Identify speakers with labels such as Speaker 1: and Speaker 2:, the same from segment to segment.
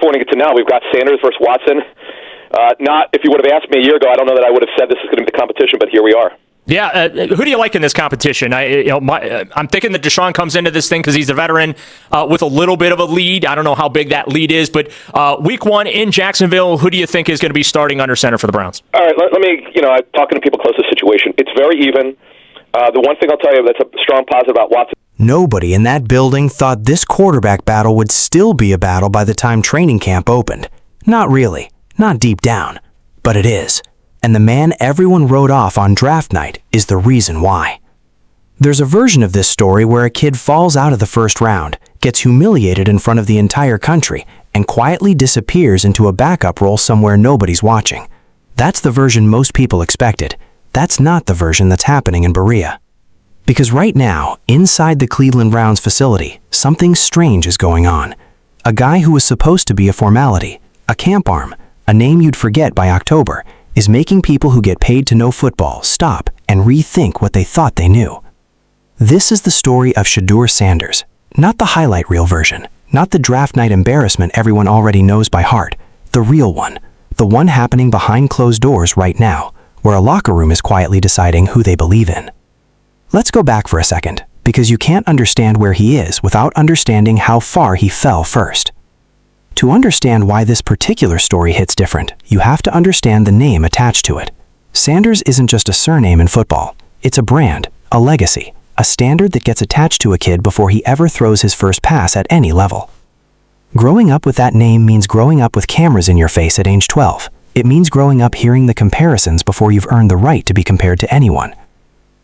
Speaker 1: forwarding it to now, we've got Sanders versus Watson. Not if you would have asked me a year ago, I don't know that I would have said this is going to be the competition, but here we are.
Speaker 2: Yeah, who do you like in this competition? I'm thinking that Deshaun comes into this thing because he's a veteran with a little bit of a lead. I don't know how big that lead is, but week 1 in Jacksonville, who do you think is going to be starting under center for the Browns?
Speaker 1: All right, let me, I'm talking to people close to the situation. It's very even. The one thing I'll tell you that's a strong positive about Watson.
Speaker 3: Nobody in that building thought this quarterback battle would still be a battle by the time training camp opened. Not really. Not deep down. But it is. And the man everyone wrote off on draft night is the reason why. There's a version of this story where a kid falls out of the first round, gets humiliated in front of the entire country, and quietly disappears into a backup role somewhere nobody's watching. That's the version most people expected. That's not the version that's happening in Berea. Because right now, inside the Cleveland Browns facility, something strange is going on. A guy who was supposed to be a formality, a camp arm, a name you'd forget by October, is making people who get paid to know football stop and rethink what they thought they knew. This is the story of Shedeur Sanders, not the highlight reel version, not the draft night embarrassment everyone already knows by heart, the real one, the one happening behind closed doors right now, where a locker room is quietly deciding who they believe in. Let's go back for a second, because you can't understand where he is without understanding how far he fell first. To understand why this particular story hits different, you have to understand the name attached to it. Sanders isn't just a surname in football. It's a brand, a legacy, a standard that gets attached to a kid before he ever throws his first pass at any level. Growing up with that name means growing up with cameras in your face at age 12. It means growing up hearing the comparisons before you've earned the right to be compared to anyone.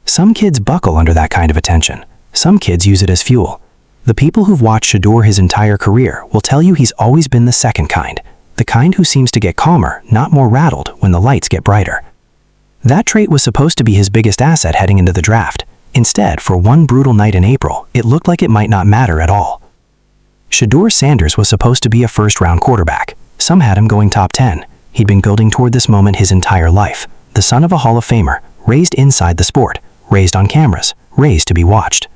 Speaker 3: Some kids buckle under that kind of attention. Some kids use it as fuel. The people who've watched Shedeur his entire career will tell you he's always been the second kind, the kind who seems to get calmer, not more rattled, when the lights get brighter. That trait was supposed to be his biggest asset heading into the draft. Instead, for one brutal night in April, it looked like it might not matter at all. Shedeur Sanders was supposed to be a first-round quarterback. Some had him going top 10. He'd been building toward this moment his entire life. The son of a Hall of Famer, raised inside the sport, raised on cameras, raised to be watched.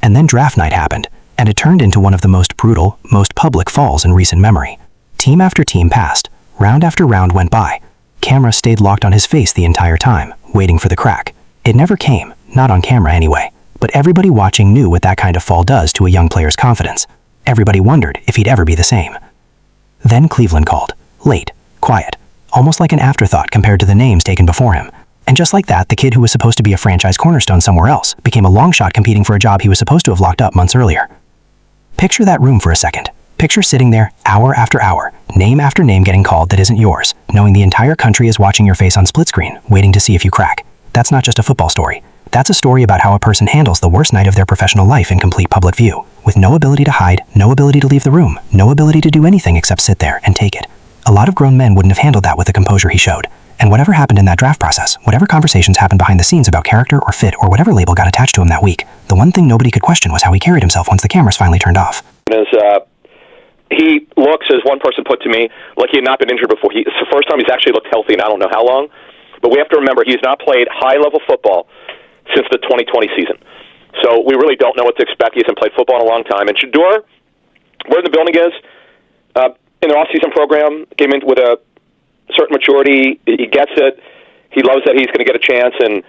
Speaker 3: And then draft night happened, and it turned into one of the most brutal, most public falls in recent memory. Team after team passed, round after round went by. Camera stayed locked on his face the entire time, waiting for the crack. It never came, not on camera anyway, but everybody watching knew what that kind of fall does to a young player's confidence. Everybody wondered if he'd ever be the same. Then Cleveland called, late, quiet, almost like an afterthought compared to the names taken before him. And just like that, the kid who was supposed to be a franchise cornerstone somewhere else became a long shot competing for a job he was supposed to have locked up months earlier. Picture that room for a second. Picture sitting there, hour after hour, name after name getting called that isn't yours, knowing the entire country is watching your face on split screen, waiting to see if you crack. That's not just a football story. That's a story about how a person handles the worst night of their professional life in complete public view, with no ability to hide, no ability to leave the room, no ability to do anything except sit there and take it. A lot of grown men wouldn't have handled that with the composure he showed. And whatever happened in that draft process, whatever conversations happened behind the scenes about character or fit or whatever label got attached to him that week, the one thing nobody could question was how he carried himself once the cameras finally turned off.
Speaker 1: He looks, as one person put to me, like he had not been injured before. It's the first time he's actually looked healthy in I don't know how long. But we have to remember he's not played high-level football since the 2020 season. So we really don't know what to expect. He hasn't played football in a long time. And Shedeur, where the building is, in their off-season program, came in with a certain maturity. He gets it. He loves that he's going to get a chance. And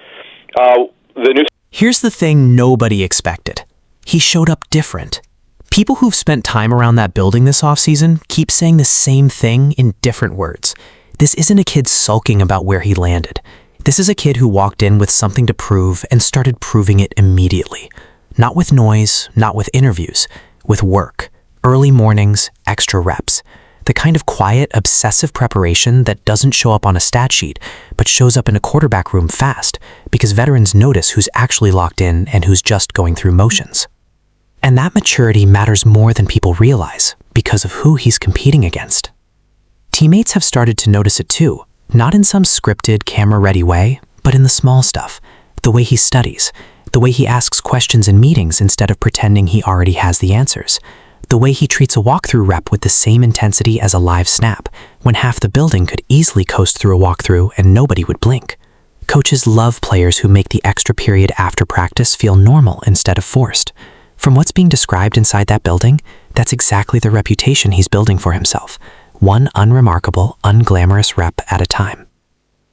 Speaker 1: the new.
Speaker 4: Here's the thing nobody expected. He showed up different. People who've spent time around that building this offseason keep saying the same thing in different words. This isn't a kid sulking about where he landed. This is a kid who walked in with something to prove and started proving it immediately. Not with noise, not with interviews, with work, early mornings, extra reps. The kind of quiet, obsessive preparation that doesn't show up on a stat sheet, but shows up in a quarterback room fast, because veterans notice who's actually locked in and who's just going through motions. And that maturity matters more than people realize, because of who he's competing against. Teammates have started to notice it too, not in some scripted, camera-ready way, but in the small stuff. The way he studies, the way he asks questions in meetings instead of pretending he already has the answers, the way he treats a walkthrough rep with the same intensity as a live snap, when half the building could easily coast through a walkthrough and nobody would blink. Coaches love players who make the extra period after practice feel normal instead of forced. From what's being described inside that building, That's exactly the reputation he's building for himself, one unremarkable, unglamorous rep at a time.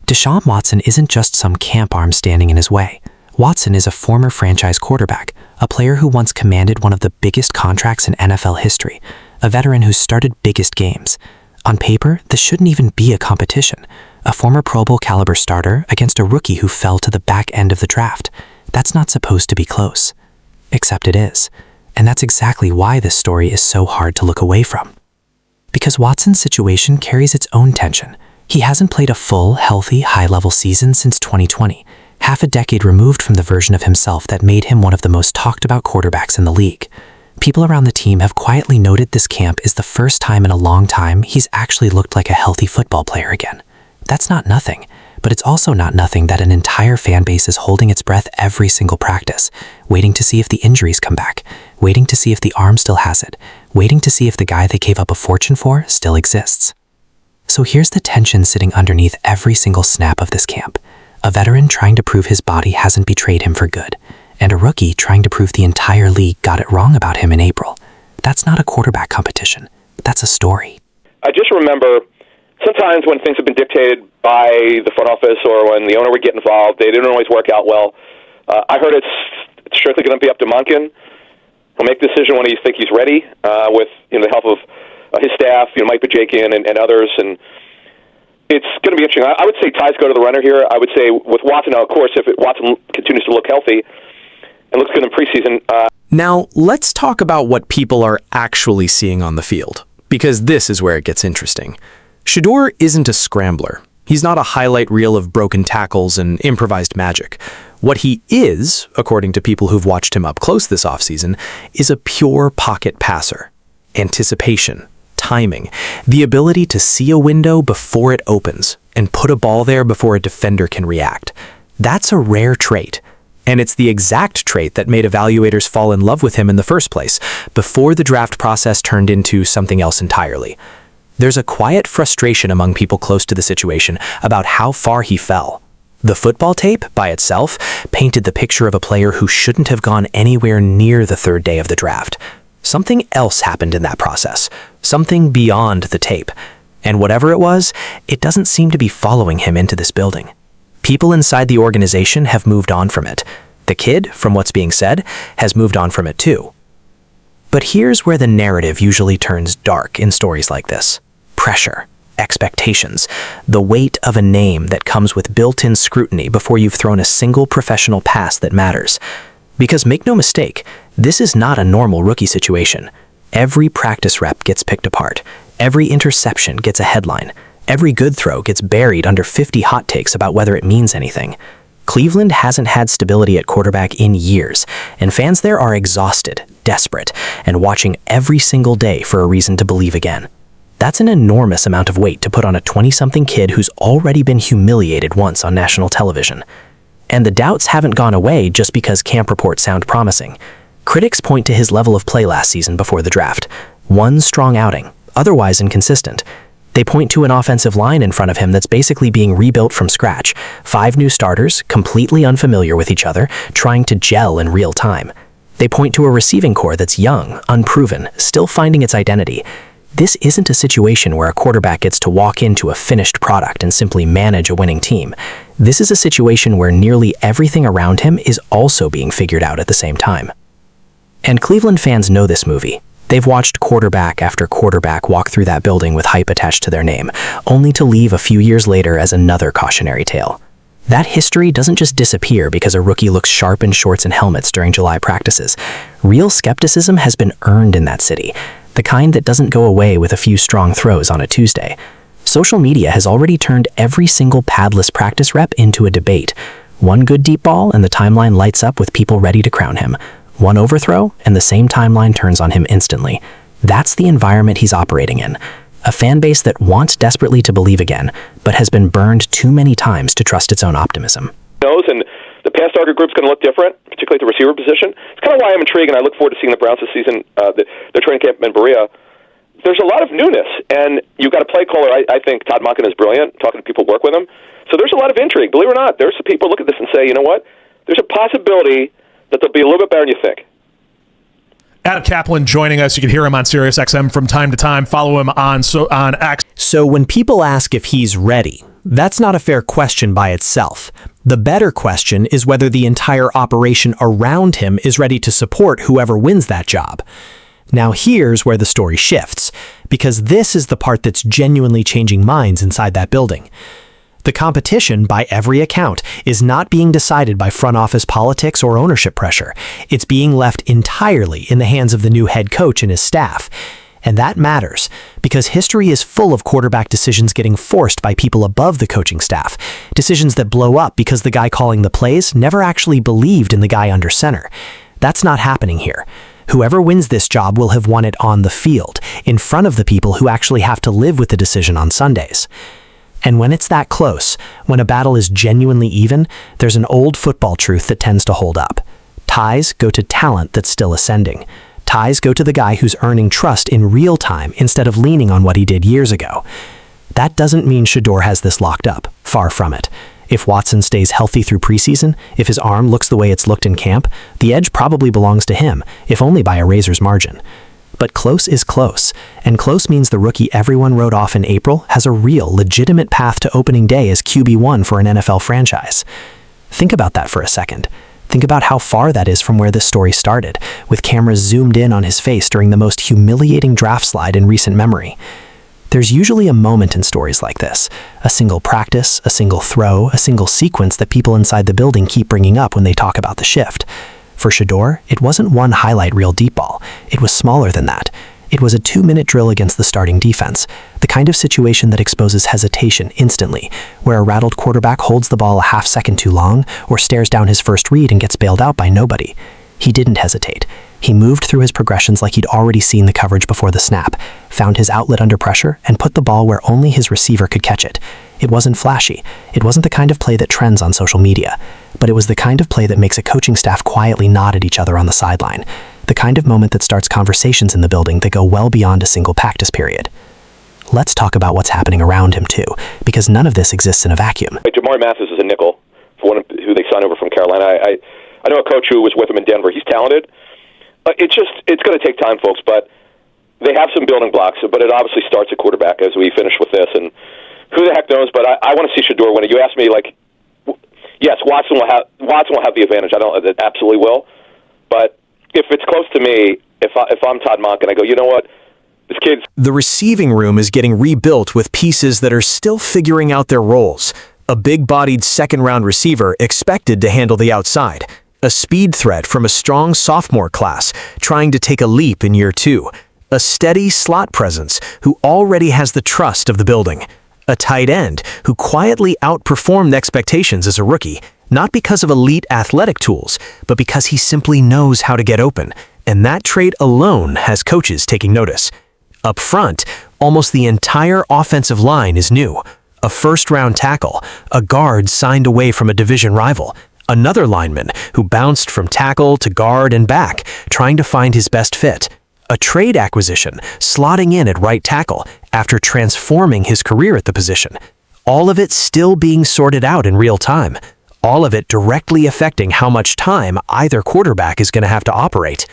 Speaker 4: Deshaun Watson isn't just some camp arm standing in his way. Watson is a former franchise quarterback, a player who once commanded one of the biggest contracts in NFL history, a veteran who started biggest games. On paper, this shouldn't even be a competition. A former Pro Bowl caliber starter against a rookie who fell to the back end of the draft. That's not supposed to be close. Except it is. And that's exactly why this story is so hard to look away from. Because Watson's situation carries its own tension. He hasn't played a full, healthy, high-level season since 2020, half a decade removed from the version of himself that made him one of the most talked-about quarterbacks in the league. People around the team have quietly noted this camp is the first time in a long time he's actually looked like a healthy football player again. That's not nothing, but it's also not nothing that an entire fan base is holding its breath every single practice, waiting to see if the injuries come back, waiting to see if the arm still has it, waiting to see if the guy they gave up a fortune for still exists. So here's the tension sitting underneath every single snap of this camp. A veteran trying to prove his body hasn't betrayed him for good, and a rookie trying to prove the entire league got it wrong about him in April. That's not a quarterback competition. That's a story.
Speaker 1: I just remember sometimes when things have been dictated by the front office or when the owner would get involved, they didn't always work out well. I heard it's strictly going to be up to Monken. He'll make the decision when he thinks he's ready, with the help of his staff, Mike Bajakian and others, and it's going to be interesting. I would say ties go to the runner here. I would say with Watson, now, of course, if Watson continues to look healthy and looks good in preseason.
Speaker 5: Now, let's talk about what people are actually seeing on the field, because this is where it gets interesting. Shedeur isn't a scrambler. He's not a highlight reel of broken tackles and improvised magic. What he is, according to people who've watched him up close this offseason, is a pure pocket passer. Anticipation, timing, the ability to see a window before it opens and put a ball there before a defender can react. That's a rare trait. And it's the exact trait that made evaluators fall in love with him in the first place, before the draft process turned into something else entirely. There's a quiet frustration among people close to the situation about how far he fell. The football tape, by itself, painted the picture of a player who shouldn't have gone anywhere near the third day of the draft. Something else happened in that process, something beyond the tape. And whatever it was, it doesn't seem to be following him into this building. People inside the organization have moved on from it. The kid, from what's being said, has moved on from it too. But here's where the narrative usually turns dark in stories like this. Pressure, expectations, the weight of a name that comes with built-in scrutiny before you've thrown a single professional pass that matters. Because make no mistake, this is not a normal rookie situation. Every practice rep gets picked apart. Every interception gets a headline. Every good throw gets buried under 50 hot takes about whether it means anything. Cleveland hasn't had stability at quarterback in years, and fans there are exhausted, desperate, and watching every single day for a reason to believe again. That's an enormous amount of weight to put on a 20-something kid who's already been humiliated once on national television. And the doubts haven't gone away just because camp reports sound promising. Critics point to his level of play last season before the draft. One strong outing, otherwise inconsistent. They point to an offensive line in front of him that's basically being rebuilt from scratch. 5 new starters, completely unfamiliar with each other, trying to gel in real time. They point to a receiving core that's young, unproven, still finding its identity. This isn't a situation where a quarterback gets to walk into a finished product and simply manage a winning team. This is a situation where nearly everything around him is also being figured out at the same time. And Cleveland fans know this movie. They've watched quarterback after quarterback walk through that building with hype attached to their name, only to leave a few years later as another cautionary tale. That history doesn't just disappear because a rookie looks sharp in shorts and helmets during July practices. Real skepticism has been earned in that city, the kind that doesn't go away with a few strong throws on a Tuesday. Social media has already turned every single padless practice rep into a debate. One good deep ball and the timeline lights up with people ready to crown him. One overthrow, and the same timeline turns on him instantly. That's the environment he's operating in. A fan base that wants desperately to believe again, but has been burned too many times to trust its own optimism.
Speaker 1: And the pass target group's going to look different, particularly at the receiver position. It's kind of why I'm intrigued, and I look forward to seeing the Browns this season, their training camp in Berea. There's a lot of newness, and you've got a play caller. I think Todd Monken is brilliant, talking to people who work with him. So there's a lot of intrigue. Believe it or not, there's some people look at this and say, you know what? There's a possibility that they'll be a little bit better than you think.
Speaker 6: Adam Caplan joining us. You can hear him on SiriusXM from time to time. Follow him on X.
Speaker 4: So when people ask if he's ready, that's not a fair question by itself. The better question is whether the entire operation around him is ready to support whoever wins that job. Now here's where the story shifts, because this is the part that's genuinely changing minds inside that building. The competition, by every account, is not being decided by front office politics or ownership pressure. It's being left entirely in the hands of the new head coach and his staff. And that matters, because history is full of quarterback decisions getting forced by people above the coaching staff. Decisions that blow up because the guy calling the plays never actually believed in the guy under center. That's not happening here. Whoever wins this job will have won it on the field, in front of the people who actually have to live with the decision on Sundays. And when it's that close, when a battle is genuinely even, there's an old football truth that tends to hold up. Ties go to talent that's still ascending. Ties go to the guy who's earning trust in real time instead of leaning on what he did years ago. That doesn't mean Shedeur has this locked up. Far from it. If Watson stays healthy through preseason, if his arm looks the way it's looked in camp, the edge probably belongs to him, if only by a razor's margin. But close is close, and close means the rookie everyone wrote off in April has a real, legitimate path to opening day as QB1 for an NFL franchise. Think about that for a second. Think about how far that is from where this story started, with cameras zoomed in on his face during the most humiliating draft slide in recent memory. There's usually a moment in stories like this, a single practice, a single throw, a single sequence that people inside the building keep bringing up when they talk about the shift. For Shedeur, it wasn't one highlight reel deep ball. It was smaller than that. It was a 2-minute drill against the starting defense, the kind of situation that exposes hesitation instantly, where a rattled quarterback holds the ball a half second too long or stares down his first read and gets bailed out by nobody. He didn't hesitate. He moved through his progressions like he'd already seen the coverage before the snap, found his outlet under pressure, and put the ball where only his receiver could catch it. It wasn't flashy. It wasn't the kind of play that trends on social media. But it was the kind of play that makes a coaching staff quietly nod at each other on the sideline. The kind of moment that starts conversations in the building that go well beyond a single practice period. Let's talk about what's happening around him too, because none of this exists in a vacuum.
Speaker 1: Jamar Mathis is a nickel, for one who they signed over from Carolina. I know a coach who was with him in Denver. He's talented. It's going to take time, folks, but they have some building blocks, but it obviously starts at quarterback as we finish with this. And who the heck knows, but I want to see Shedeur win it. You asked me, yes, Watson will have the advantage. It absolutely will. But if it's close to me, if I'm Todd Monk and I go, you know what, this kid's...
Speaker 5: The receiving room is getting rebuilt with pieces that are still figuring out their roles. A big-bodied second-round receiver expected to handle the outside. A speed threat from a strong sophomore class trying to take a leap in year 2. A steady slot presence who already has the trust of the building. A tight end who quietly outperformed expectations as a rookie, not because of elite athletic tools, but because he simply knows how to get open. And that trait alone has coaches taking notice. Up front, almost the entire offensive line is new. A first-round tackle, a guard signed away from a division rival, another lineman who bounced from tackle to guard and back, trying to find his best fit. A trade acquisition, slotting in at right tackle after transforming his career at the position. All of it still being sorted out in real time. All of it directly affecting how much time either quarterback is going to have to operate.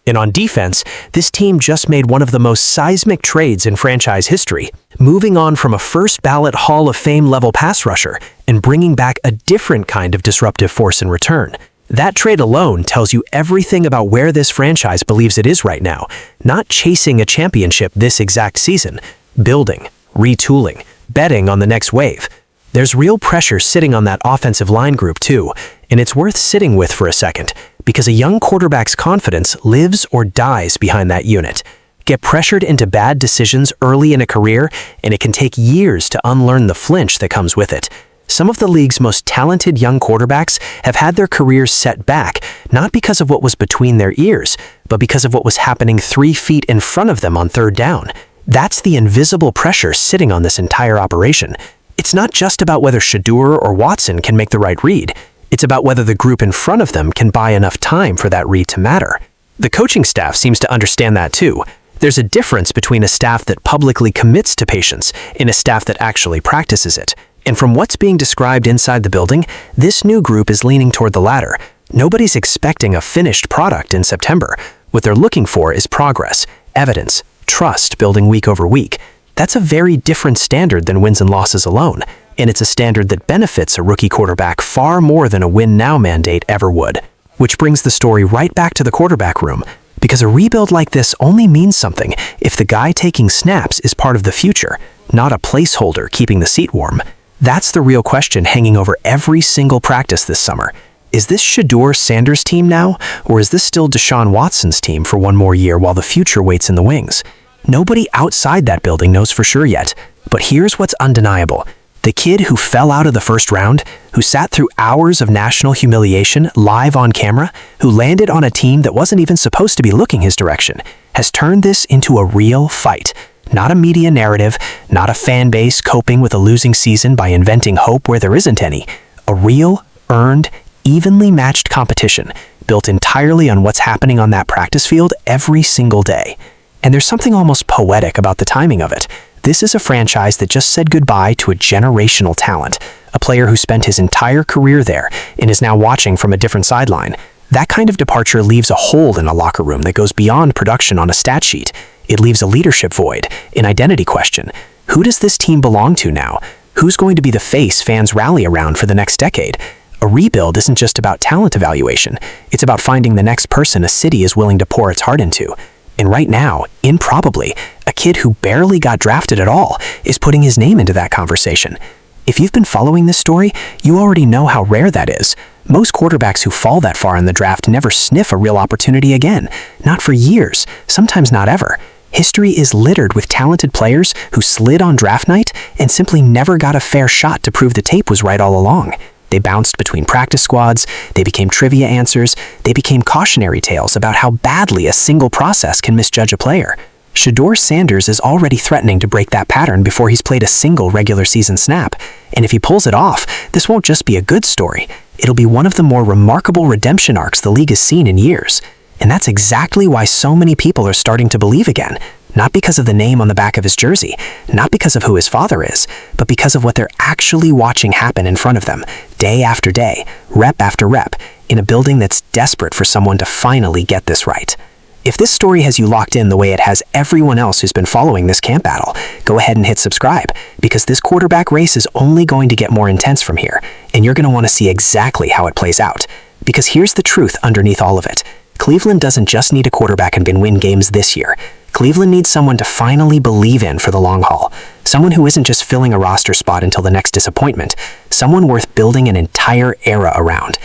Speaker 5: And on defense, this team just made one of the most seismic trades in franchise history, moving on from a first-ballot Hall of Fame level pass rusher and bringing back a different kind of disruptive force in return. That trade alone tells you everything about where this franchise believes it is right now, not chasing a championship this exact season, building, retooling, betting on the next wave. There's real pressure sitting on that offensive line group too, and it's worth sitting with for a second, because a young quarterback's confidence lives or dies behind that unit. Get pressured into bad decisions early in a career, and it can take years to unlearn the flinch that comes with it. Some of the league's most talented young quarterbacks have had their careers set back, not because of what was between their ears, but because of what was happening 3 feet in front of them on third down. That's the invisible pressure sitting on this entire operation. It's not just about whether Shedeur or Watson can make the right read. It's about whether the group in front of them can buy enough time for that read to matter. The coaching staff seems to understand that too. There's a difference between a staff that publicly commits to patience and a staff that actually practices it. And from what's being described inside the building, this new group is leaning toward the latter. Nobody's expecting a finished product in September.
Speaker 3: What they're looking for is progress, evidence, trust building week over week. That's a very different standard than wins and losses alone, and it's a standard that benefits a rookie quarterback far more than a win-now mandate ever would. Which brings the story right back to the quarterback room, because a rebuild like this only means something if the guy taking snaps is part of the future, not a placeholder keeping the seat warm. That's the real question hanging over every single practice this summer. Is this Shedeur Sanders' team now, or is this still Deshaun Watson's team for one more year while the future waits in the wings? Nobody outside that building knows for sure yet, but here's what's undeniable. The kid who fell out of the first round, who sat through hours of national humiliation live on camera, who landed on a team that wasn't even supposed to be looking his direction, has turned this into a real fight. Not a media narrative, not a fan base coping with a losing season by inventing hope where there isn't any. A real, earned, evenly matched competition built entirely on what's happening on that practice field every single day. And there's something almost poetic about the timing of it. This is a franchise that just said goodbye to a generational talent, a player who spent his entire career there and is now watching from a different sideline. That kind of departure leaves a hole in a locker room that goes beyond production on a stat sheet. It leaves a leadership void, an identity question. Who does this team belong to now? Who's going to be the face fans rally around for the next decade? A rebuild isn't just about talent evaluation. It's about finding the next person a city is willing to pour its heart into. And right now, improbably, a kid who barely got drafted at all is putting his name into that conversation. If you've been following this story, you already know how rare that is. Most quarterbacks who fall that far in the draft never sniff a real opportunity again. Not for years, sometimes not ever. History is littered with talented players who slid on draft night and simply never got a fair shot to prove the tape was right all along. They bounced between practice squads, they became trivia answers, they became cautionary tales about how badly a single process can misjudge a player. Shedeur Sanders is already threatening to break that pattern before he's played a single regular season snap. And if he pulls it off, this won't just be a good story. It'll be one of the more remarkable redemption arcs the league has seen in years. And that's exactly why so many people are starting to believe again. Not because of the name on the back of his jersey, not because of who his father is, but because of what they're actually watching happen in front of them, day after day, rep after rep, in a building that's desperate for someone to finally get this right. If this story has you locked in the way it has everyone else who's been following this camp battle, go ahead and hit subscribe, because this quarterback race is only going to get more intense from here, and you're going to want to see exactly how it plays out. Because here's the truth underneath all of it. Cleveland doesn't just need a quarterback and win games this year. Cleveland needs someone to finally believe in for the long haul. Someone who isn't just filling a roster spot until the next disappointment. Someone worth building an entire era around.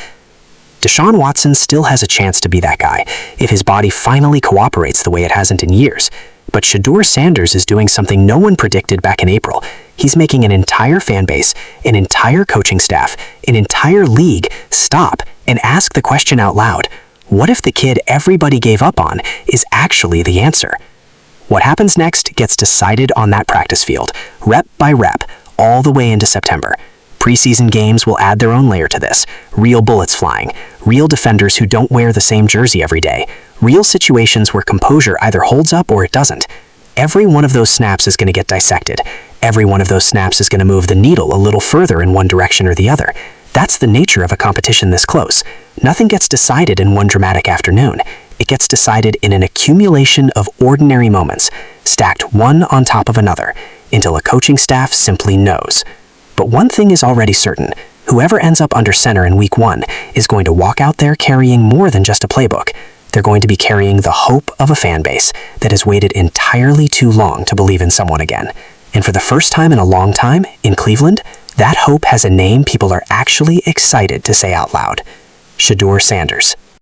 Speaker 3: Deshaun Watson still has a chance to be that guy, if his body finally cooperates the way it hasn't in years. But Shedeur Sanders is doing something no one predicted back in April. He's making an entire fan base, an entire coaching staff, an entire league stop and ask the question out loud. What if the kid everybody gave up on is actually the answer? What happens next gets decided on that practice field, rep by rep, all the way into September. Preseason games will add their own layer to this. Real bullets flying, real defenders who don't wear the same jersey every day, real situations where composure either holds up or it doesn't. Every one of those snaps is going to get dissected. Every one of those snaps is going to move the needle a little further in one direction or the other. That's the nature of a competition this close. Nothing gets decided in one dramatic afternoon. It gets decided in an accumulation of ordinary moments, stacked one on top of another, until a coaching staff simply knows. But one thing is already certain. Whoever ends up under center in week 1 is going to walk out there carrying more than just a playbook. They're going to be carrying the hope of a fan base that has waited entirely too long to believe in someone again. And for the first time in a long time, in Cleveland, that hope has a name people are actually excited to say out loud. Shedeur Sanders.